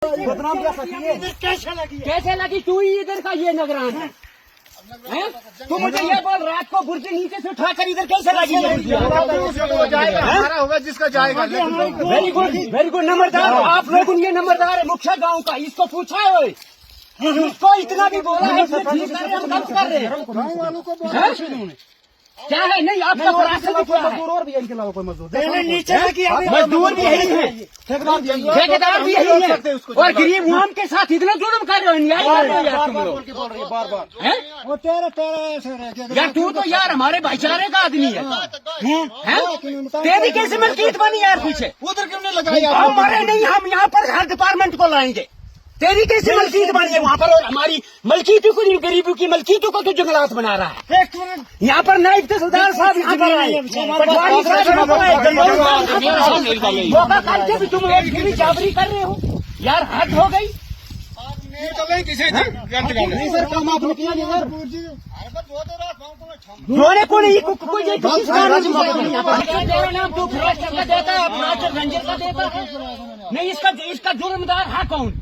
बदनाम कैसे लगी तू ही इधर का ये निगरान है? तू मुझे ये बोल रात को बुर्ज नीचे से उठाकर इधर कैसे लगी? हमारा होगा जिसका जाएगा। वेरी गुड नंबरदार। आप लोगों ये नंबरदार है मुखिया गांव का, इसको पूछा है इसको इतना भी बोला है हम गलत कर रहे हैं। गाँव वालों को क्या है? नहीं आपका प्रयास मजदूर और भी है, इनके अलावा कोई मजदूर नीचे मजदूर भी यही है, ठेकेदार भी यही है, और गरीब मुआम के साथ इतना जुल्म कर रहे हो, यार तू तो यार हमारे भाईचारे का आदमी है। तेरी कैसे मलकीत बनी यार पीछे? उधर क्यों नहीं लगाया? हमारे नहीं, हम यहाँ पर हर डिपार्टमेंट को लाएंगे। तेरी कैसे मलकीत बनी है वहाँ पर? और हमारी मलकीतों को, गरीबों की मलकीतों को तो जंगलात बना रहा है। यहाँ पर नायब तहसीलदार साहब यहाँ पर आए, पटवारी मौका करके भी तुम लोग फिर जाबरी कर रहे हो यार, हद हो गई। रोने को नहीं, कोई रंजन का देता है नहीं, इसका जुर्मदार है कौन?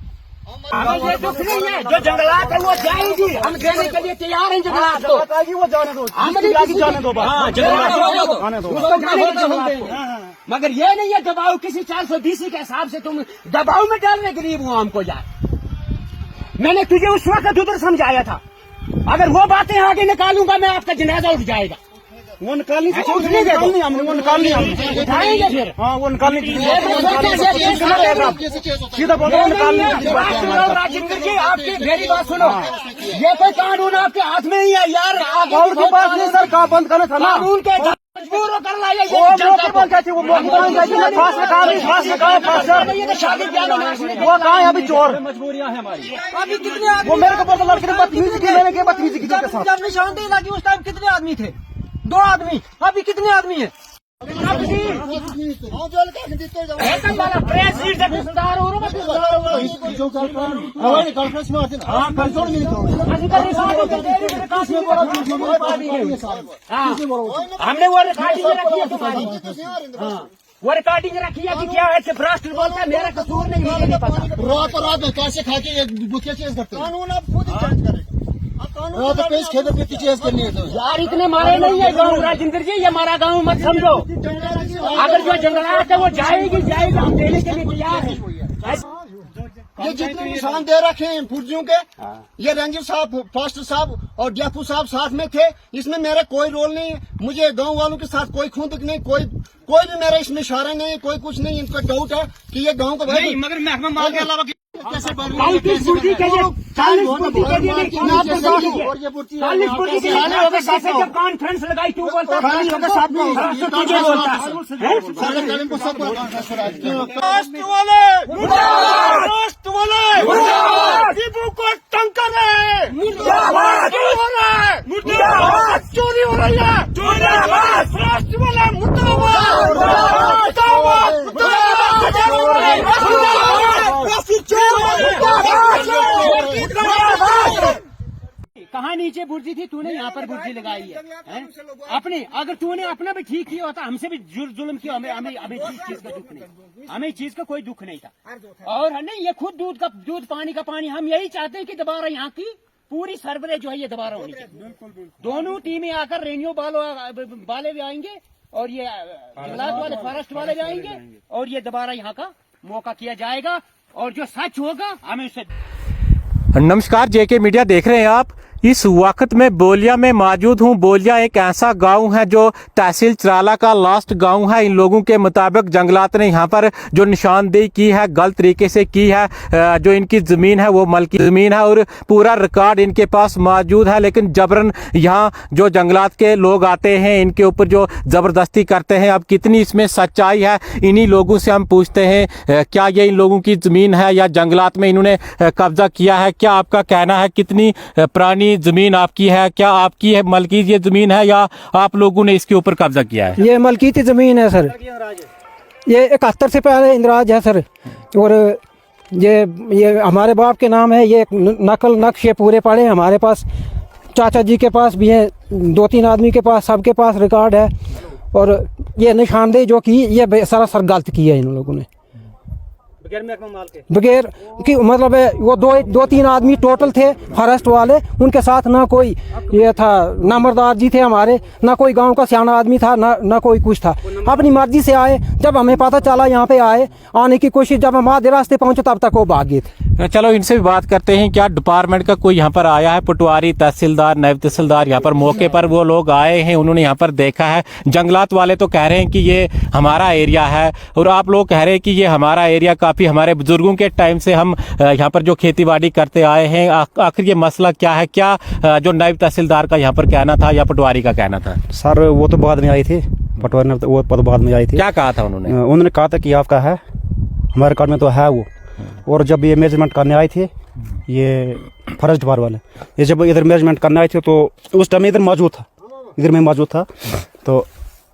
ये दुख नहीं है, जो जंगलात है वो जाएगी, हम देने के लिए तैयार हैं जंगलात को। वो जाने दो, जाने दो, मगर ये नहीं है दबाव किसी 420 के हिसाब से तुम दबाव में डाल रहे गरीब हुआ हमको यार। मैंने तुझे उस वक्त उधर समझाया था, अगर वो बातें आगे निकालूंगा मैं आपका जनाजा उठ जाएगा। वो निकालनी हमने वो निकालनी उठाएंगे फिर। हाँ वो निकालनी सीधा बोलो निकालनी। राजेंद्र जी आपकी मेरी बात सुनो, ये कोई कानून आपके हाथ में ही है यार, और के पास नहीं सर, कहाँ बंद करना था ना कानून के मजबूर कर लाइए। वो कहाँ है अभी? चोर मजबूरियां है हमारी। अभी कितने वो मेरे को पता लड़के ने बदतमीजी की, मैंने क्या बदतमीजी की के साथ? जब निशानदेही लगी उस टाइम कितने आदमी थे? 2 आदमी। अभी कितने आदमी है? हमने वो रिकॉर्डिंग रखी है तुम्हारी, वो रिकॉर्डिंग रखी है कि क्या है भ्रष्ट बोलता है, मेरा कसूर नहीं, मुझे नहीं पता। रात में कैसे खा के बुकिया चेंज करते हैं? कानून आप खुद ही चेंज करें। तो पेश खेतों पे चेंज करनी है तो यार इतने मारे नहीं है गाँव राजेंद्र जी, ये हमारा गाँव मत समझो। अगर जो जंगलात है वो जाएगी, हम देने के लिए तैयार है। ये जितने निशान दे रखे हैं फुर्जियों के, ये रंजीत साहब, फास्टर साहब और डियापू साहब साथ में थे, इसमें मेरा कोई रोल नहीं है। मुझे गांव वालों के साथ कोई खूंदक नहीं, कोई भी मेरा इसमें इशारा नहीं, कोई कुछ नहीं। इनका डाउट है कि ये गाँव का भाई, मगर महकमा माल के अलावा कैसे जब कॉन्फ्रेंस लगाई तू बोलता को तंग कर रहे हैं, चोरी हो रही है, कहाँ नीचे बुर्जी थी? तूने यहाँ पर बुर्जी लगाई है अपने। अगर तूने अपना भी ठीक किया होता, हमसे भी जुल्म किया, हमें चीज का दुख नहीं, हमें चीज का कोई दुख नहीं था। और नहीं, ये खुद दूध पानी का पानी, हम यही चाहते हैं कि दोबारा यहाँ की पूरी सर्वरे जो है ये दोबारा होनी चाहिए। दोनों टीमें आकर रेनियो वाले भी आएंगे और ये जंगलात वाले, फॉरेस्ट वाले भी आएंगे, और ये दोबारा यहाँ का मौका किया जाएगा, और जो सच होगा हमें उससे। नमस्कार, जेके मीडिया देख रहे हैं आप। इस वक्त में बोलिया में मौजूद हूं। बोलिया एक ऐसा गांव है जो तहसील चराला का लास्ट गांव है। इन लोगों के मुताबिक जंगलात ने यहां पर जो निशानदेही की है, गलत तरीके से की है। जो इनकी जमीन है वो मलकी जमीन है और पूरा रिकॉर्ड इनके पास मौजूद है, लेकिन जबरन यहां जो जंगलात के लोग आते हैं इनके ऊपर जो जबरदस्ती करते हैं। अब कितनी इसमें सच्चाई है, इन्हीं लोगों से हम पूछते हैं। क्या ये इन लोगों की जमीन है या जंगलात में इन्होंने कब्जा किया है? क्या आपका कहना है? कितनी पुरानी जमीन आपकी है? क्या आपकी है मलकी ये जमीन है या आप लोगों ने इसके ऊपर कब्जा किया है? ये मलकीती जमीन है सर, ये 71 से पहले इंदराज है सर, और ये हमारे बाप के नाम है। ये नकल नक्शे पूरे पड़े हैं हमारे पास, चाचा जी के पास भी है, 2-3 आदमी के पास, सबके पास रिकॉर्ड है। और ये निशानदेही जो की ये सरासर गलत की है इन लोगों ने। बगैर कि मतलब वो दो तीन आदमी टोटल थे फॉरेस्ट वाले, उनके साथ ना कोई ये था, ना मर्दार जी थे हमारे, ना कोई गांव का सियाना आदमी था, ना कोई कुछ था। अपनी मर्जी से आए। जब हमें पता चला यहाँ पे आने की कोशिश, जब हम आधे रास्ते पहुंचे तब तक वो भाग गए थे। चलो इनसे भी बात करते हैं। क्या डिपार्टमेंट का कोई यहाँ पर आया है? पटवारी, तहसीलदार, नायब तहसीलदार यहाँ पर मौके पर वो लोग आए हैं, उन्होंने यहाँ पर देखा है? जंगलात वाले तो कह रहे हैं कि ये हमारा एरिया है, और आप लोग कह रहे हैं कि ये हमारा एरिया काफी हमारे बुजुर्गों के टाइम से हम यहाँ पर जो खेती बाड़ी करते आए हैं। आखिर ये मसला क्या है? क्या जो नायब तहसीलदार का यहाँ पर कहना था या पटवारी का कहना था? सर वो तो बाद में आई थी, पटवारी ने वो बाद में आई थी। क्या कहा था उन्होंने? उन्होंने कहा था कि आपका है, हमारे रिकॉर्ड में तो है वो। और जब ये मेजरमेंट करने आए थे, ये फॉरेस्ट डिपार्टमेंट वाले, ये जब इधर मेजरमेंट करने आए थे तो उस टाइम इधर मौजूद था, इधर में मौजूद था। तो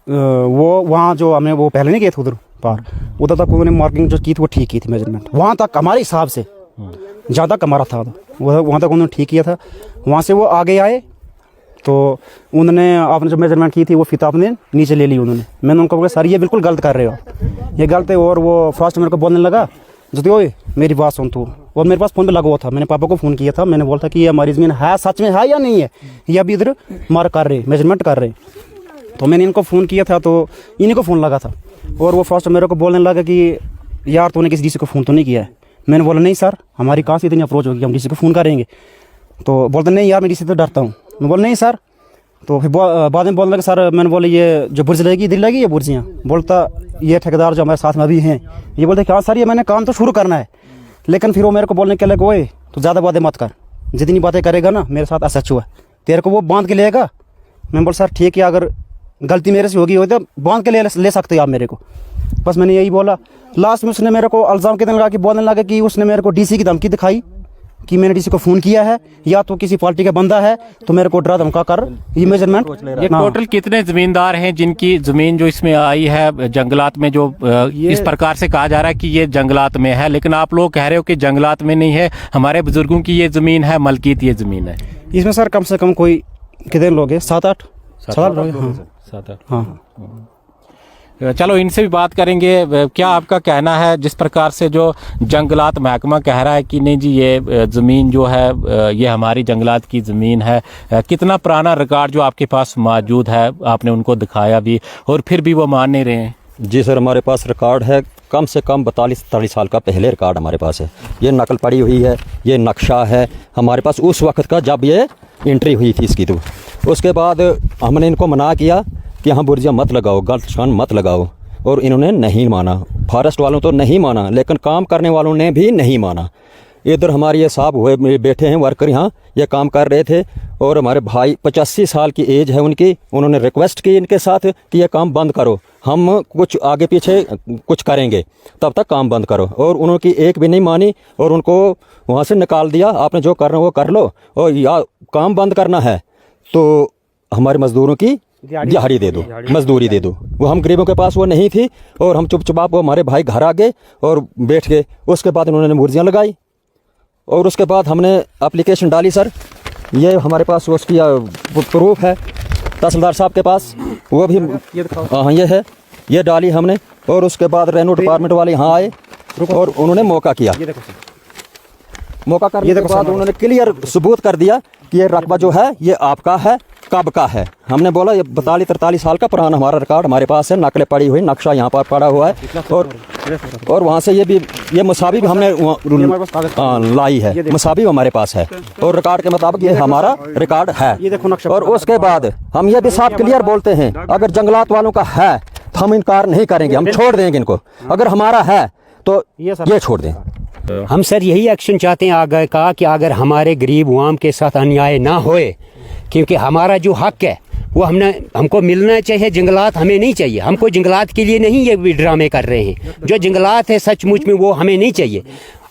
वो वहाँ जो हमें वो पहले नहीं गए थे उधर पार, उधर तक उन्होंने मार्किंग जो की थी वो ठीक की थी मेजरमेंट। वहाँ तक हमारे हिसाब से ज़्यादा कमारा था, वहाँ तक उन्होंने ठीक किया था। वहाँ से वो आगे आए तो उन्होंने आपने जो मेजरमेंट की थी वो फीता अपने नीचे ले ली उन्होंने। मैंने उनको बोला सर ये बिल्कुल गलत कर रहे हो, ये गलत है। और वो फर्स्ट मेरे को बोलने लगा जो ओए मेरी बात सुन तू। और मेरे पास फ़ोन पे लगा हुआ था, मैंने पापा को फ़ोन किया था, मैंने बोला था कि ये हमारी ज़मीन है, सच में है या नहीं है, ये अभी इधर मार्क कर रहे, मेजरमेंट कर रहे। तो मैंने इनको फ़ोन किया था तो इन्हीं को फ़ोन लगा था। और वो फर्स्ट मेरे को बोलने लगा कि यार तूने किसी डीसी को फ़ोन तो नहीं किया है? मैंने बोला नहीं सर, हमारी कहाँ से इतनी अप्रोच होगी, हम डीसी को फ़ोन करेंगे। तो बोलते नहीं यार मैं डीसी से डरता हूँ। मैं बोला नहीं सर। तो फिर बाद में बोलने लगा सर, मैंने बोला ये जो बुर्ज लगेगी इधर लगेगी ये बुर्जियाँ? बोलता ये ठेकेदार जो हमारे साथ में अभी हैं, ये बोलते क्या सर ये मैंने काम तो शुरू करना है। लेकिन फिर वो मेरे को बोलने के लगे ओए तो ज़्यादा बातें मत कर, जितनी बातें करेगा ना मेरे साथ SHO है, तेरे को वो बांध के लेगा। मैं बोल सर ठीक है, अगर गलती मेरे से होगी हो तो बांध के ले सकते हो आप मेरे को। बस मैंने यही बोला। लास्ट में उसने मेरे को इल्ज़ाम के दिन लगा कि बोलने लगा कि उसने मेरे को डीसी की धमकी दिखाई कि मैंने डीसी को फ़ोन किया है या तो किसी पार्टी का बंदा है तो मेरे को डरा धमका कर ये मेजरमेंट। ये टोटल कितने जमींदार हैं जिनकी जमीन जो इसमें आई है जंगलात में, जो इस प्रकार से कहा जा रहा है कि ये जंगलात में है, लेकिन आप लोग कह रहे हो कि जंगलात में नहीं है, हमारे बुजुर्गों की ये जमीन है, मलकीत ये जमीन है? इसमें सर कम से कम कोई कितने लोग हैं, 7-8 हाँ। चलो इनसे भी बात करेंगे। क्या आपका कहना है जिस प्रकार से जो जंगलात महकमा कह रहा है कि नहीं जी ये ज़मीन जो है ये हमारी जंगलात की ज़मीन है, कितना पुराना रिकॉर्ड जो आपके पास मौजूद है, आपने उनको दिखाया भी और फिर भी वो मान नहीं रहे हैं? जी सर, हमारे पास रिकॉर्ड है कम से कम 42-43 साल का पहले रिकॉर्ड हमारे पास है। ये नकल पड़ी हुई है, ये नक्शा है हमारे पास उस वक्त का जब ये एंट्री हुई थी इसकी। तो उसके बाद हमने इनको मना किया कि यहाँ बुर्जियाँ मत लगाओ, गलत निशान मत लगाओ, और इन्होंने नहीं माना। फॉरेस्ट वालों तो नहीं माना, लेकिन काम करने वालों ने भी नहीं माना। इधर हमारे ये साहब हुए मेरे बैठे हैं वर्कर, यहाँ ये काम कर रहे थे, और हमारे भाई 85 साल की एज है उनकी, उन्होंने रिक्वेस्ट की इनके साथ कि ये काम बंद करो, हम कुछ आगे पीछे कुछ करेंगे, तब तक काम बंद करो। और उनकी एक भी नहीं मानी और उनको वहाँ से निकाल दिया। आपने जो करना वो कर लो, और या काम बंद करना है तो हमारे मजदूरों की दिहाड़ी दे दो, मजदूरी दे दो। वो हम गरीबों के पास वो नहीं थी, और हम चुपचाप वो हमारे भाई घर आ गए और बैठ गए। उसके बाद उन्होंने बुर्जियाँ लगाई, और उसके बाद हमने एप्लीकेशन डाली। सर ये हमारे पास उसकी प्रूफ है तहसीलदार साहब के पास, वो भी हाँ ये है, ये डाली हमने। और उसके बाद रेवेन्यू डिपार्टमेंट वाले यहाँ आए और उन्होंने मौका किया। मौका करने के बाद उन्होंने क्लियर सबूत कर दिया कि ये रकबा जो है ये आपका है, कब का है। हमने बोला ये 42-43 साल का पुराना हमारा रिकॉर्ड हमारे पास है, नकलें पड़ी हुई, नक्शा यहाँ पर पड़ा हुआ है। और वहाँ से ये मसाबी भी हमने लाई है, मसाबी हमारे पास है, और रिकॉर्ड के मुताबिक ये हमारा रिकॉर्ड है। और उसके बाद हम ये भी साफ क्लियर बोलते हैं, अगर जंगलात वालों का है तो हम इनकार नहीं करेंगे, हम छोड़ देंगे इनको। अगर हमारा है तो ये छोड़ दें। हम सर यही एक्शन चाहते हैं आगे का कि अगर हमारे गरीब अवाम के साथ अन्याय ना होए, क्योंकि हमारा जो हक है वो हमको मिलना चाहिए। जंगलात हमें नहीं चाहिए, हमको जंगलात के लिए नहीं ये ड्रामे कर रहे हैं। जो जंगलात है सचमुच में वो हमें नहीं चाहिए।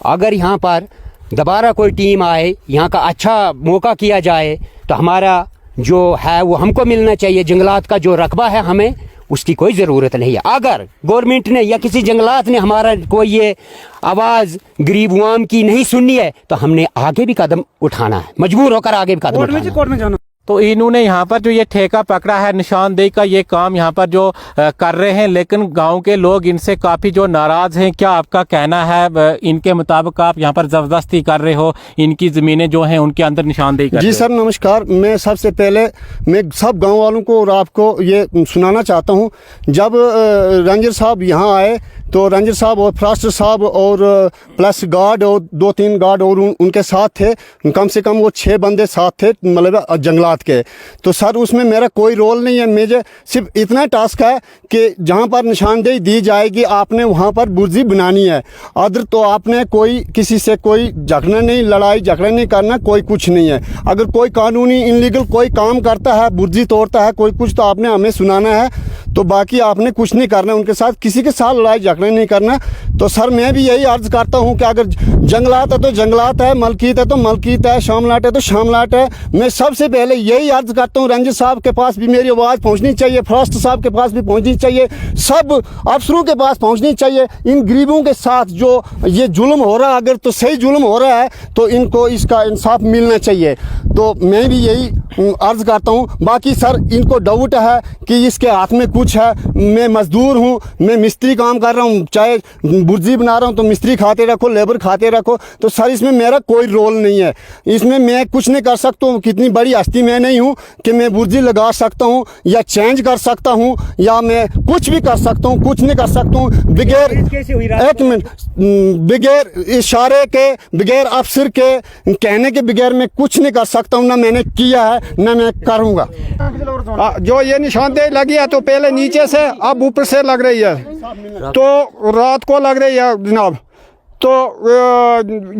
अगर यहाँ पर दोबारा कोई टीम आए, यहाँ का अच्छा मौका किया जाए तो हमारा जो है वो हमको मिलना चाहिए। जंगलात का जो रकबा है हमें उसकी कोई ज़रूरत नहीं है। अगर गवर्नमेंट ने या किसी जंगलात ने हमारा कोई ये आवाज़ गरीब अवाम की नहीं सुननी है तो हमने आगे भी कदम उठाना है, मजबूर होकर आगे भी कदम उठाना है। तो इन्होंने यहाँ पर जो ये ठेका पकड़ा है निशानदेही का, ये काम यहाँ पर जो कर रहे हैं, लेकिन गांव के लोग इनसे काफ़ी जो नाराज़ हैं। क्या आपका कहना है? इनके मुताबिक आप यहाँ पर ज़बरदस्ती कर रहे हो, इनकी ज़मीनें जो हैं उनके अंदर निशानदेही कर रहे जी हो। सर नमस्कार। मैं सबसे पहले मैं सब गांव वालों को और आपको ये सुनाना चाहता हूँ, जब रंजर साहब यहाँ आए तो रंजर साहब और फॉरेस्टर साहब और प्लस गार्ड और 2-3 गार्ड और उनके साथ थे, कम से कम वो 6 बंदे साथ थे, मतलब जंगलात के। तो सर उसमें मेरा कोई रोल नहीं है, मुझे सिर्फ इतना टास्क है कि जहाँ पर निशानदेही दी जाएगी आपने वहाँ पर बुर्जी बनानी है। अदर तो आपने कोई किसी से कोई झगड़ा नहीं, लड़ाई झगड़ा नहीं करना, कोई कुछ नहीं है। अगर कोई कानूनी इनलीगल कोई काम करता है, बुर्जी तोड़ता है कोई कुछ, तो आपने हमें सुनाना है, तो बाकी आपने कुछ नहीं करना उनके साथ, किसी के साथ लड़ाई झगड़ा नहीं करना। तो सर मैं भी यही अर्ज करता हूँ कि अगर जंगलात है तो जंगलात है, मलकीत है तो मलकीत है, शामलाट है तो शामलाट है। मैं सबसे पहले यही अर्ज करता हूँ, रंजन साहब के पास भी मेरी आवाज़ पहुँचनी चाहिए, फॉरेस्ट साहब के पास भी पहुँचनी चाहिए, सब अफसरों के पास पहुँचनी चाहिए। इन गरीबों के साथ जो ये जुल्म हो रहा है, अगर तो सही जुल्म हो रहा है तो इनको इसका इंसाफ मिलना चाहिए। तो मैं भी यही अर्ज करता हूँ। बाकी सर इनको डाउट है कि इसके हाथ में कुछ है। मैं मजदूर हूँ, मैं मिस्त्री काम कर रहा हूँ, चाहे बुर्जी बना रहा हूँ तो मिस्त्री खाते रखो, लेबर खाते रखो। तो सर इसमें मेरा कोई रोल नहीं है, इसमें मैं कुछ नहीं कर सकता हूँ। कितनी बड़ी हस्ती मैं नहीं हूँ कि मैं बुर्जी लगा सकता हूँ या चेंज कर सकता हूँ या मैं कुछ भी कर सकता हूँ, कुछ नहीं कर सकता हूँ। बगैर एक मिनट, बगैर इशारे के, बगैर अफसर के कहने के बगैर मैं कुछ नहीं कर सकता हूँ, ना मैंने किया है ना मैं करूँगा। जो ये निशानदेही लगी है तो पहले नीचे से अब ऊपर से लग रही है, तो रात को लग रही है जनाब। तो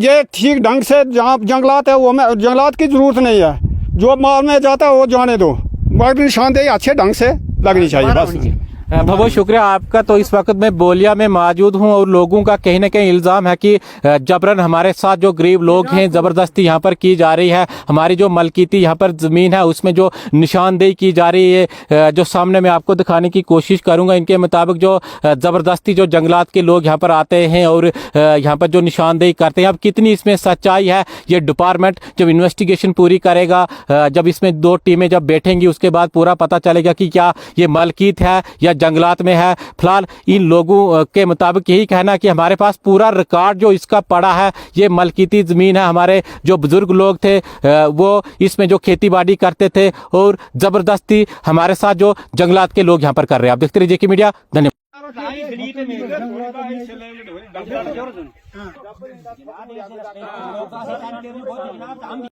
ये ठीक ढंग से जहाँ जंगलात है वो हमें जंगलात की ज़रूरत नहीं है, जो माल में जाता है वो जाने दो, बाकी निशानदेही अच्छे ढंग से लगनी चाहिए बस। बहुत शुक्रिया आपका। तो इस वक्त मैं बोलिया में मौजूद हूं और लोगों का कहीं ना कहीं इल्ज़ाम है कि जबरन हमारे साथ जो गरीब लोग हैं ज़बरदस्ती यहाँ पर की जा रही है। हमारी जो मलकीती यहाँ पर ज़मीन है उसमें जो निशानदेही की जा रही है, जो सामने मैं आपको दिखाने की कोशिश करूँगा। इनके मुताबिक जो ज़बरदस्ती जो जंगलात के लोग यहाँ पर आते हैं और यहाँ पर जो निशानदेही करते हैं, अब कितनी इसमें सच्चाई है ये डिपार्टमेंट जब इन्वेस्टिगेशन पूरी करेगा, जब इसमें 2 टीमें जब बैठेंगी उसके बाद पूरा पता चलेगा कि क्या ये मलकीत है या जंगलात में है। फिलहाल इन लोगों के मुताबिक यही कहना है कि हमारे पास पूरा रिकॉर्ड जो इसका पड़ा है, ये मलकीती ज़मीन है। हमारे जो बुजुर्ग लोग थे वो इसमें जो खेती बाड़ी करते थे और ज़बरदस्ती हमारे साथ जो जंगलात के लोग यहाँ पर कर रहे हैं। आप देखते रहिए जेके मीडिया। धन्यवाद।